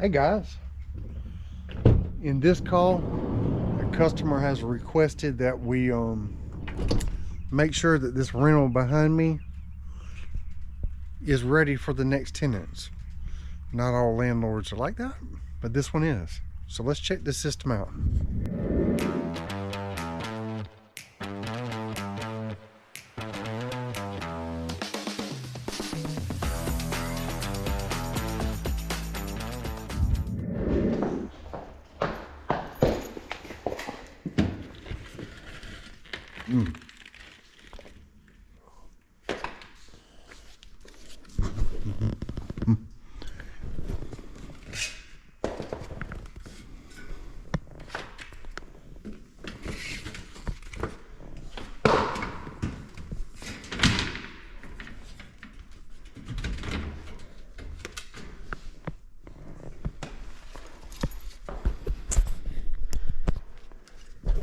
Hey guys, in this call, a customer has requested that we make sure that this rental behind me is ready for the next tenants. Not all landlords are like that, but this one is. So let's check the system out.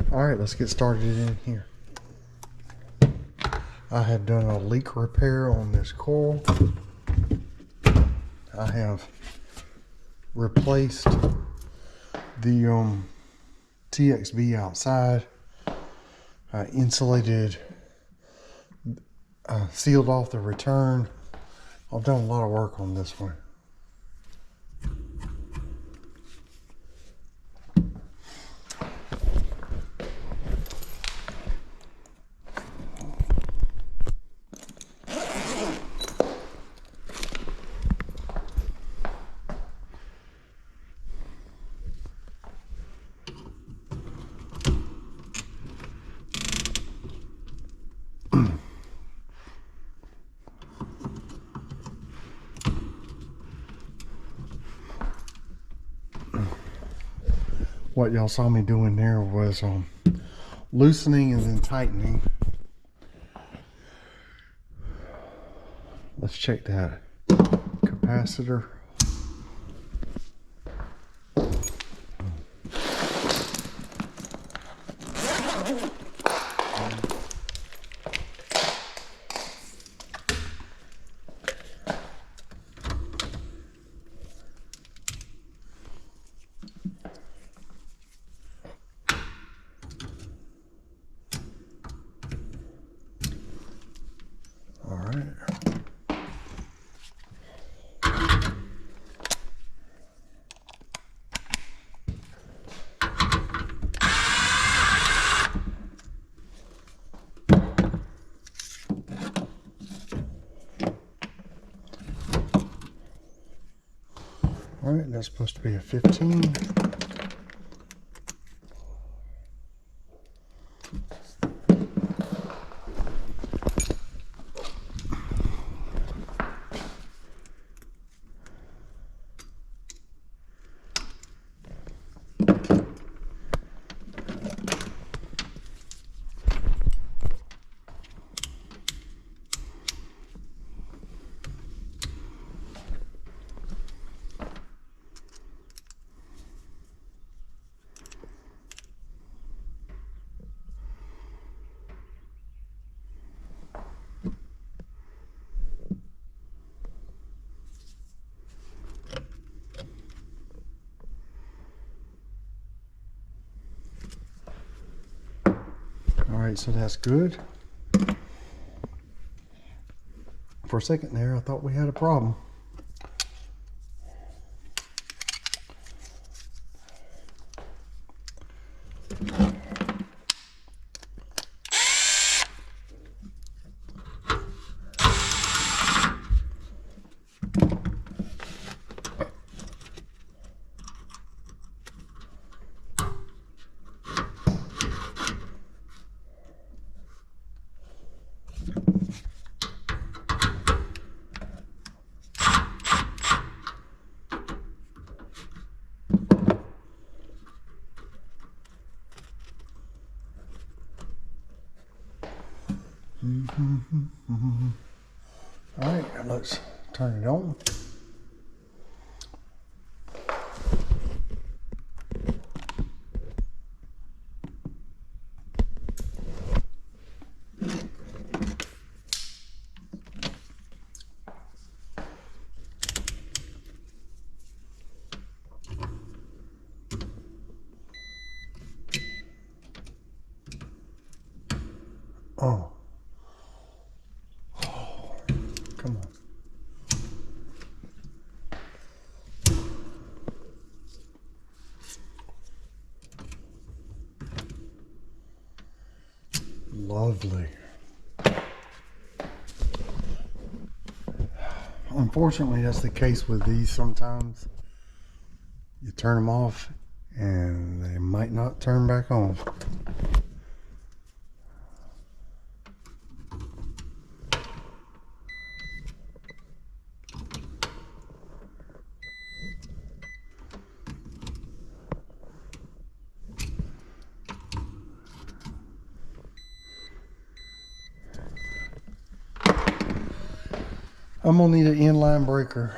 All right, let's get started in here. I have done a leak repair on this coil. I have replaced the TXV outside. I insulated, sealed off the return. I've done a lot of work on this one. What y'all saw me doing there was loosening and then tightening. Let's check that capacitor. All right, that's supposed to be a 15. All right, so that's good. For a second there, I thought we had a problem. All right, let's turn it on. Oh. Come on. Lovely. Unfortunately, that's the case with these sometimes. You turn them off and they might not turn back on. I'm gonna need an inline breaker.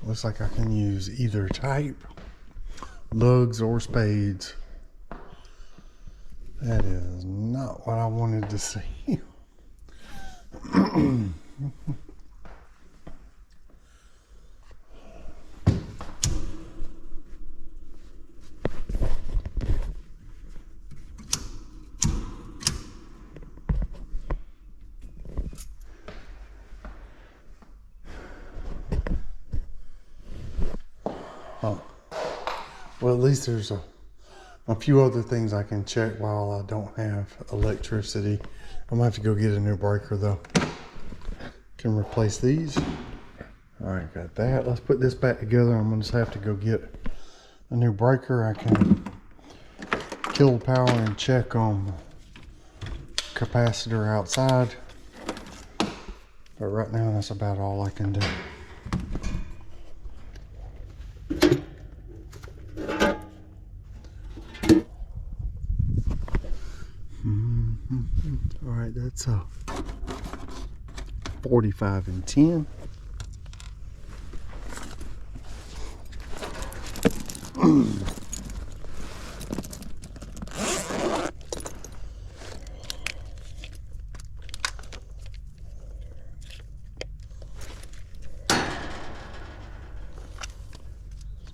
Looks like I can use either type, lugs or spades. That is not what I wanted to see. Oh. Well, at least there's a few other things I can check while I don't have electricity. I'm gonna have to go get a new breaker though. Can replace these. All right, got that. Let's put this back together. I'm gonna just have to go get a new breaker. I can kill the power and check on capacitor outside. But right now, that's about all I can do. All right, that's 45 and 10.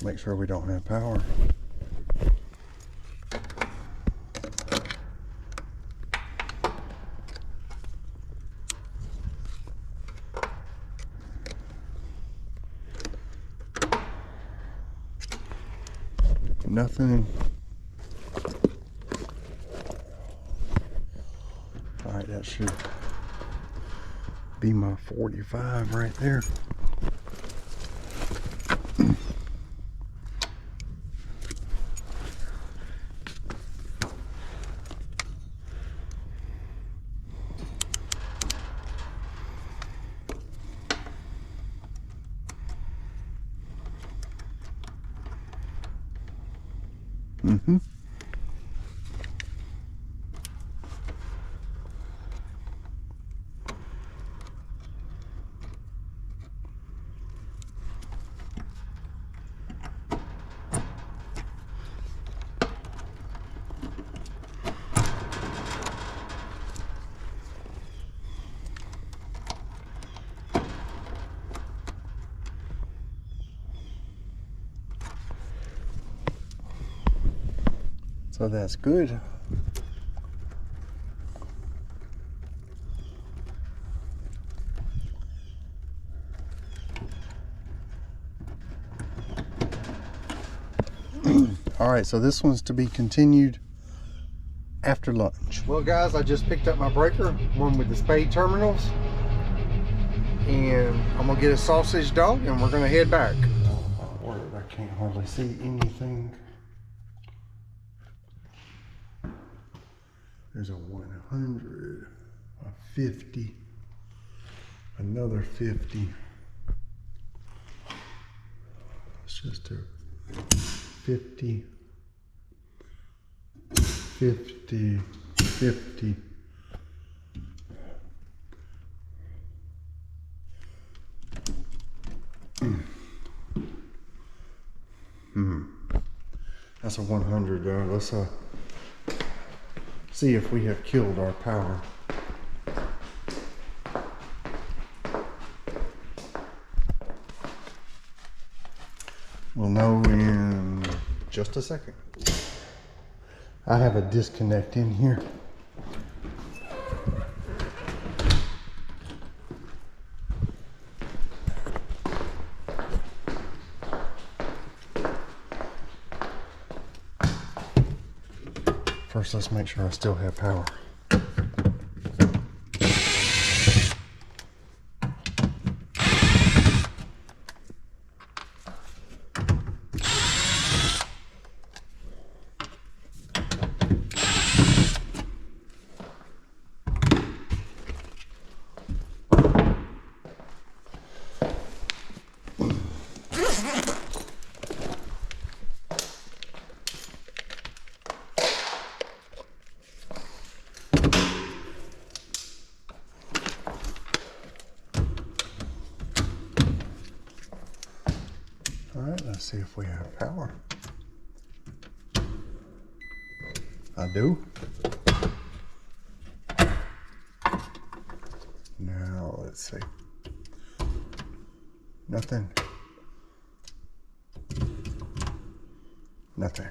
Make sure we don't have power. Nothing. All right, that should be my 45 right there. Mm-hmm. So that's good. All right, so this one's to be continued after lunch. Well guys, I just picked up my breaker, one with the spade terminals, and I'm gonna get a sausage dog and we're gonna head back. Oh, I can't hardly see anything. There's a 100, a 50, another 50. It's just a 50, 50, 50. That's a 100 though. Let's see if we have killed our power. We'll know in just a second. I have a disconnect in here. First, let's make sure I still have power. All right, let's see if we have power. I do. Now, let's see. Nothing. Nothing.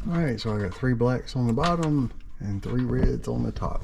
All right, so I got 3 blacks on the bottom and 3 reds on the top.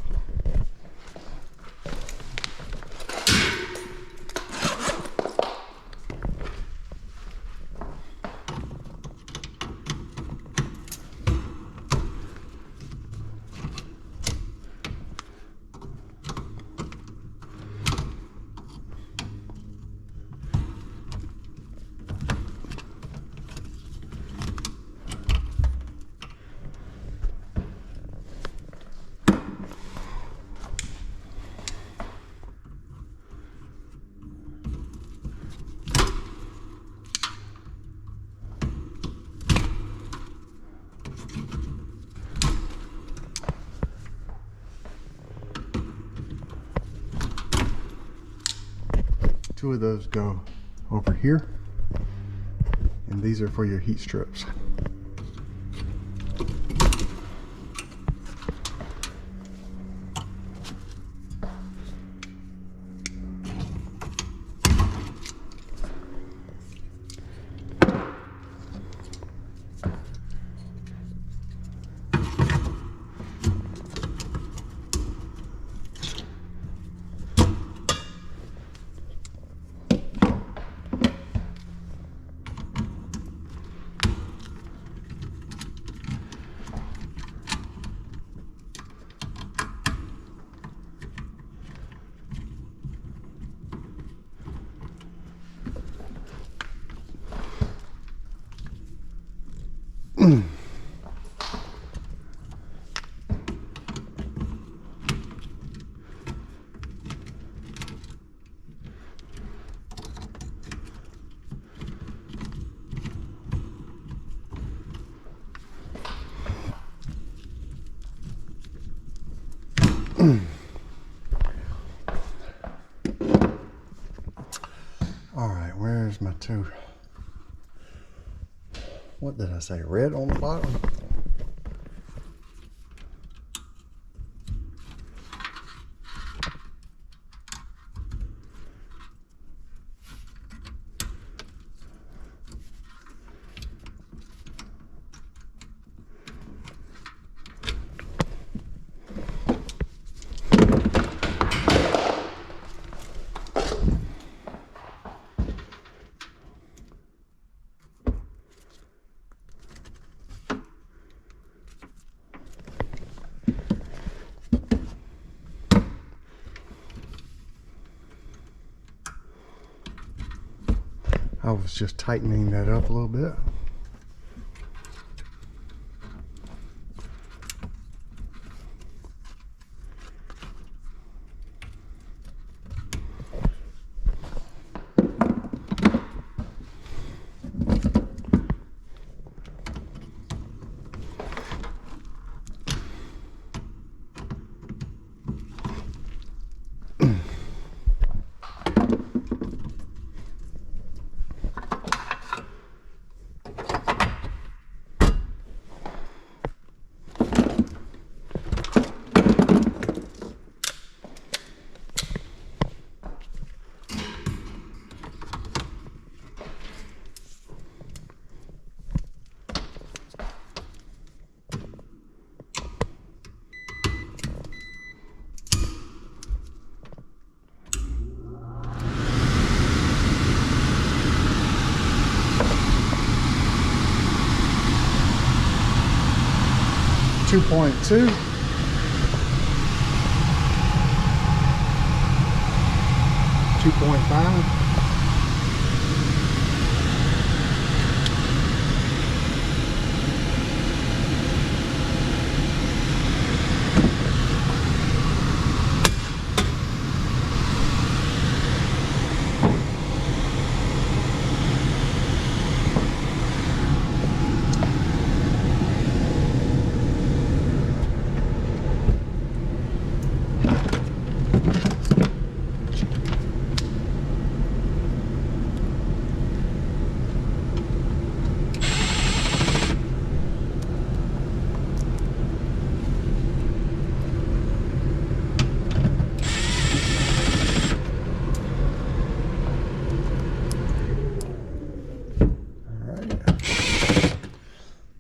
Two of those go over here, and these are for your heat strips. All right, where's my 2? What did I say? Red on the bottom? I was just tightening that up a little bit. 2.2. 2.5.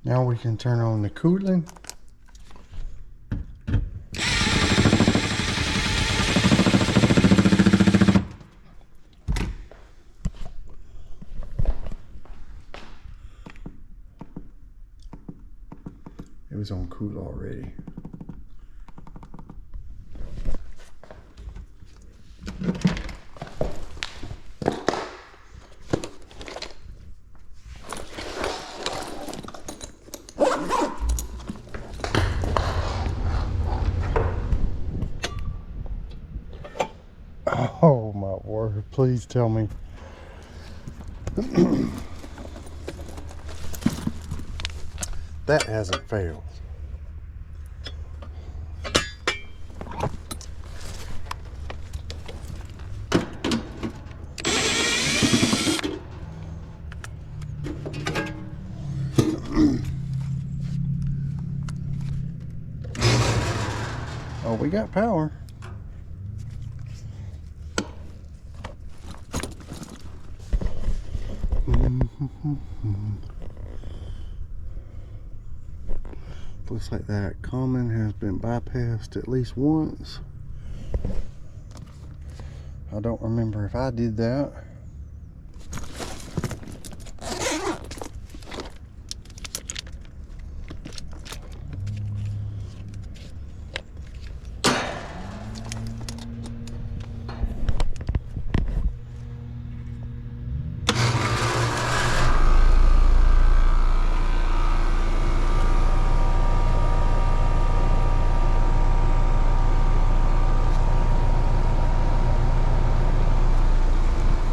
Now we can turn on the cooling. It was on cool already. Oh my word, please tell me. That hasn't failed. Oh, we got power. Looks like that common has been bypassed at least once. I don't remember if I did that.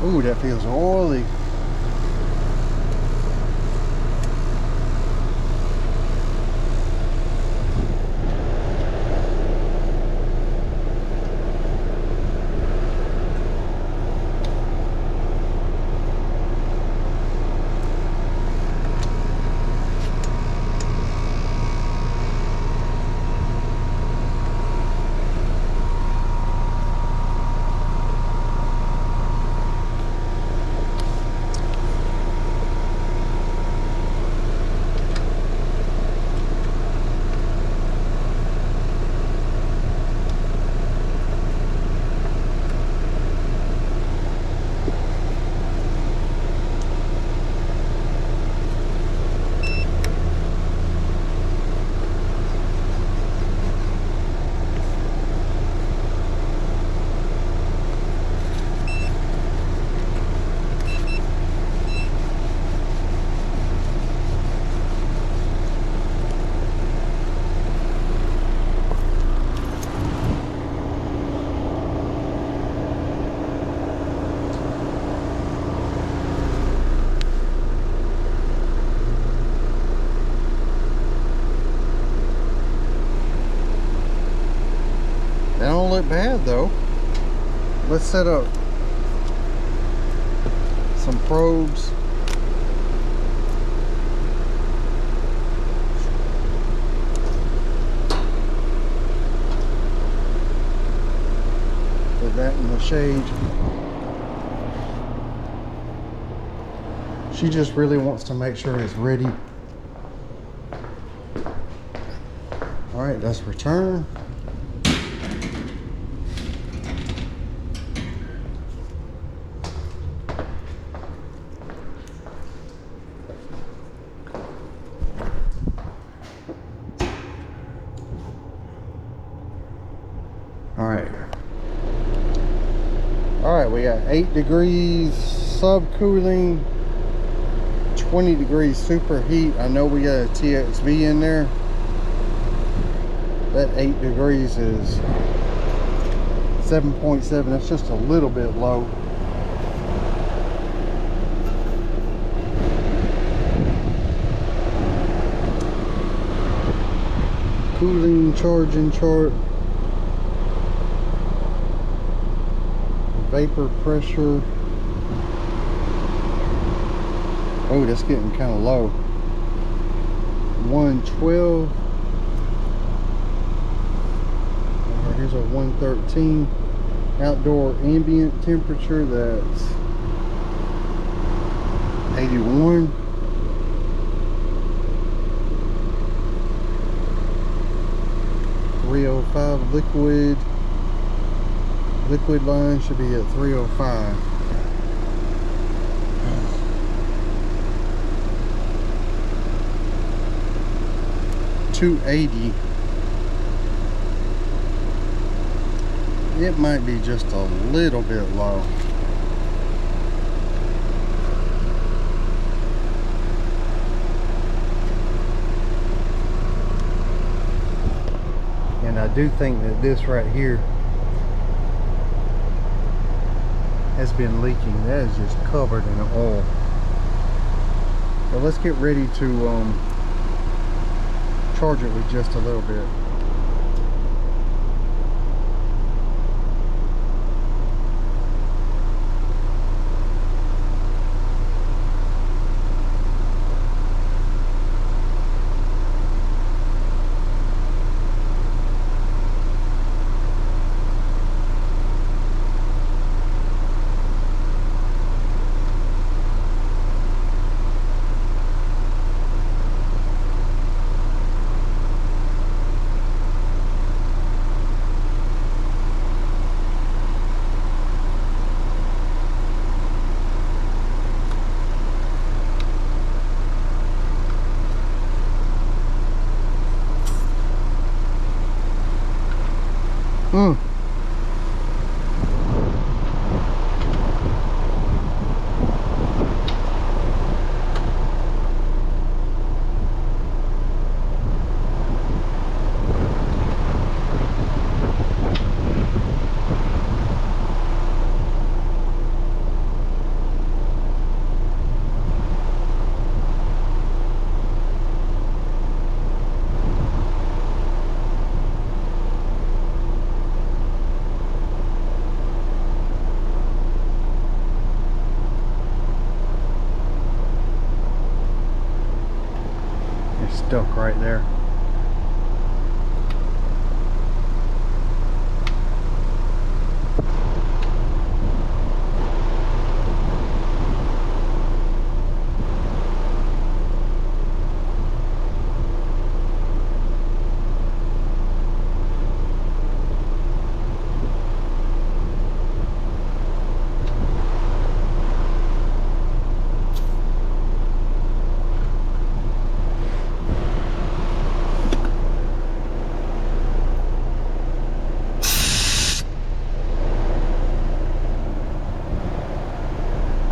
Ooh, that feels oily. That don't look bad though. Let's set up some probes. Put that in the shade. She just really wants to make sure it's ready. All right, let's return. All right, we got 8 degrees subcooling, 20 degrees superheat. I know we got a TXV in there. That 8 degrees is 7.7. That's just a little bit low. Cooling charging chart. Vapor pressure. Oh, that's getting kind of low. 112. Here's a 113. Outdoor ambient temperature, that's 81. .305 liquid. Liquid line should be at 305. .280. It might be just a little bit low. And I do think that this right here has been leaking. That is just covered in oil. So let's get ready to charge it with just a little bit. Stuck right there.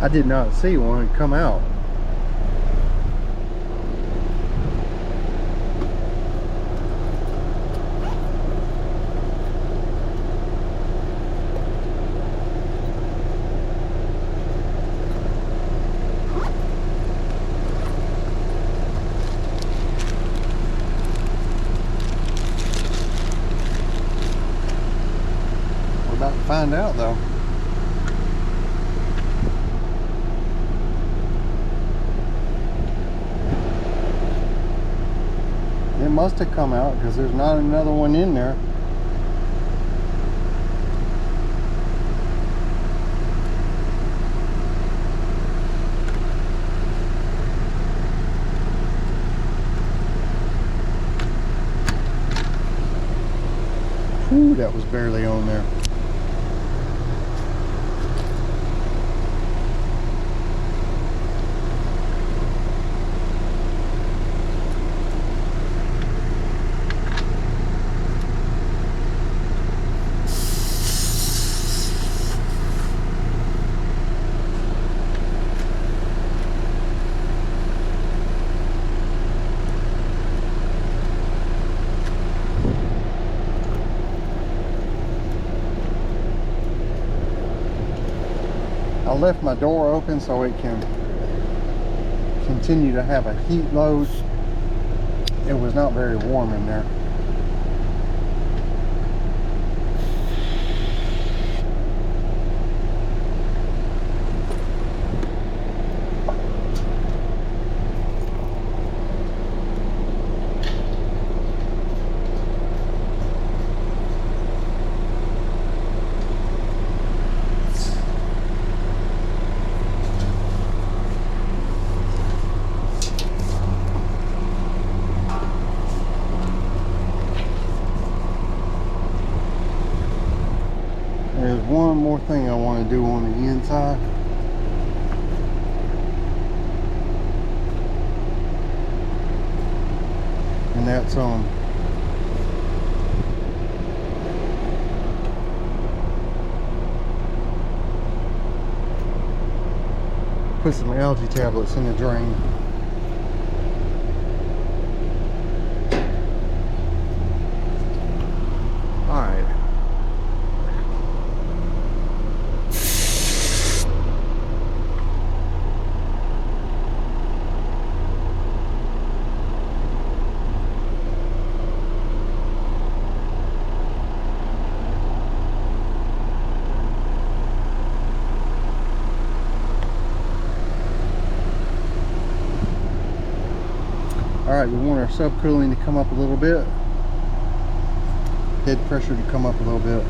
I did not see one come out. We're about to find out though. It must have come out because there's not another one in there. Whew, that was barely on there. left my door open so it can continue to have a heat load. It was not very warm in there. There's one more thing I want to do on the inside. And that's put some algae tablets in the drain. Alright. Alright, we want our subcooling to come up a little bit. Head pressure to come up a little bit.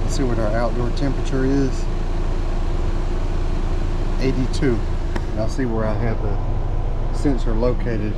Let's see what our outdoor temperature is. 82. And I'll see where I have the sensor located.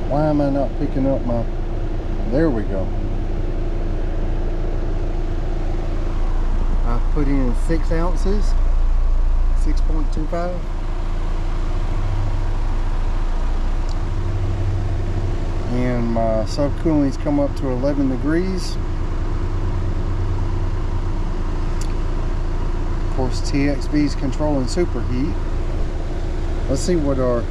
Why am I not picking up my... There we go. I put in 6 ounces, 6.25. And my subcooling's come up to 11 degrees. Of course, TXV's controlling superheat. Let's see what our...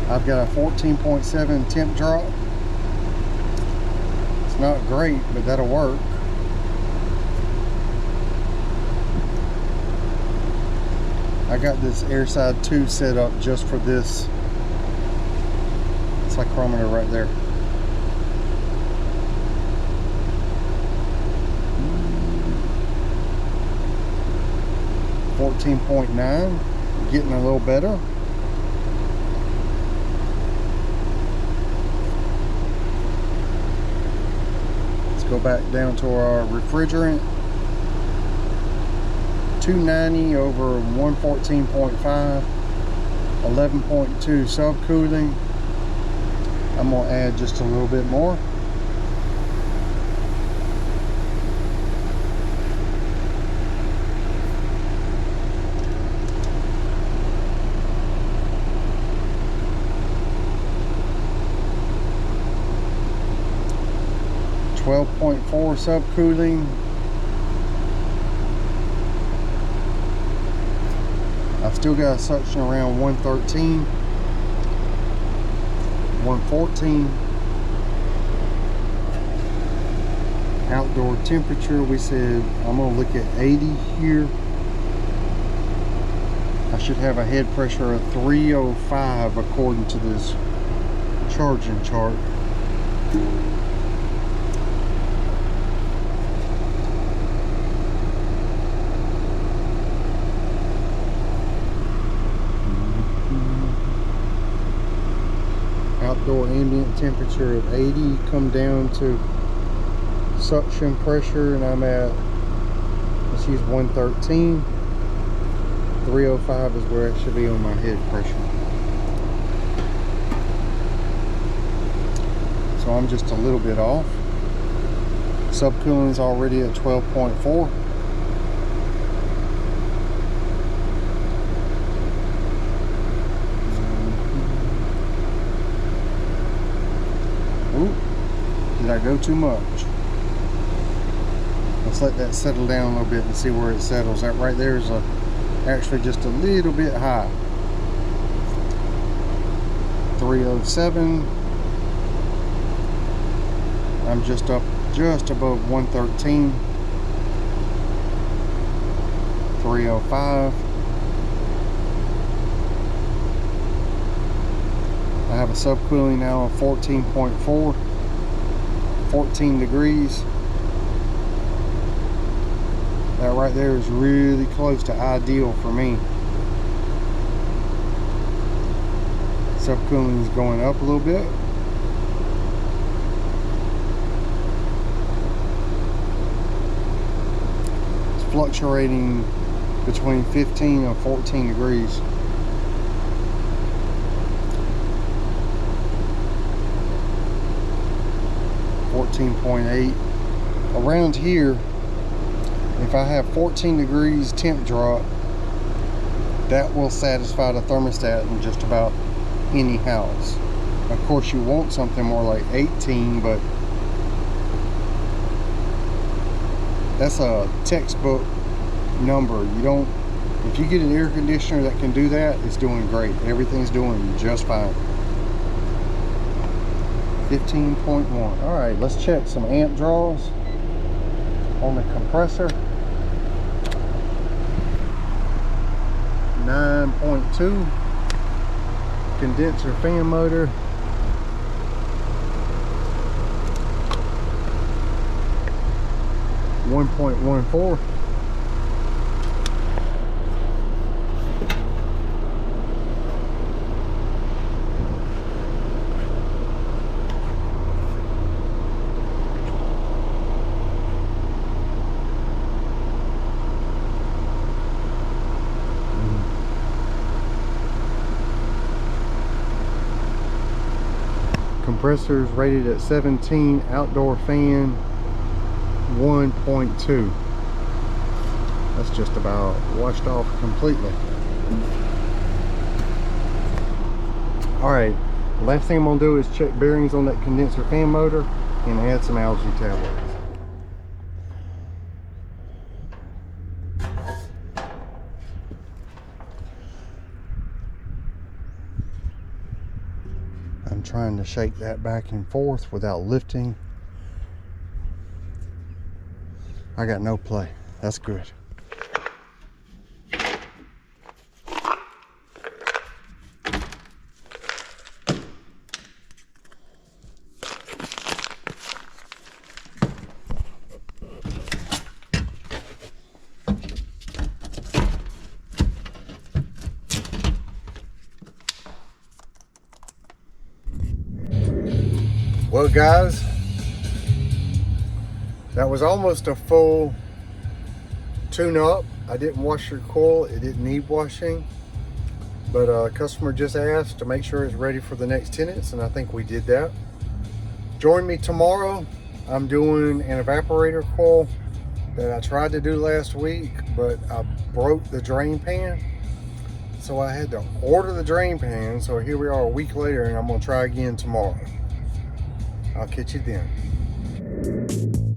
I've got a 14.7 temp drop. It's not great, but that'll work. I got this airside 2 set up just for this cyclometer right there. .9, getting a little better. Let's go back down to our refrigerant. 290 over 114.5, 11.2 subcooling. I'm gonna add just a little bit more. .4 subcooling. I've still got a suction around 113, 114. Outdoor temperature, we said I'm gonna look at 80 here. I should have a head pressure of 305 according to this charging chart. Outdoor ambient temperature of 80, come down to suction pressure, and I'm at, let's use 113. 305 is where it should be on my head pressure. so I'm just a little bit off. Subcooling is already at 12.4. Ooh, did I go too much? Let's let that settle down a little bit and see where it settles. That right there is actually just a little bit high. 307. I'm just above 113. 305. I have a subcooling now of 14.4, 14 degrees. That right there is really close to ideal for me. Subcooling is going up a little bit. It's fluctuating between 15 and 14 degrees. .8 around here. If I have 14 degrees temp drop, that will satisfy the thermostat in just about any house. Of course, you want something more like 18, but that's a textbook number. You don't, if you get an air conditioner that can do that, it's doing great. Everything's doing just fine. 15.1. All right, let's check some amp draws on the compressor. 9.2. Condenser fan motor. 1.14. Compressors rated at 17, outdoor fan 1.2. That's just about washed off completely. Alright, last thing I'm going to do is check bearings on that condenser fan motor and add some algae tablets. I'm trying to shake that back and forth without lifting. I got no play. That's good. Well guys, that was almost a full tune-up. I didn't wash your coil. It didn't need washing, but a customer just asked to make sure it's ready for the next tenants, and I think we did that. Join me tomorrow. I'm doing an evaporator coil that I tried to do last week, but I broke the drain pan, so I had to order the drain pan. So here we are a week later, and I'm gonna try again tomorrow. I'll catch you then.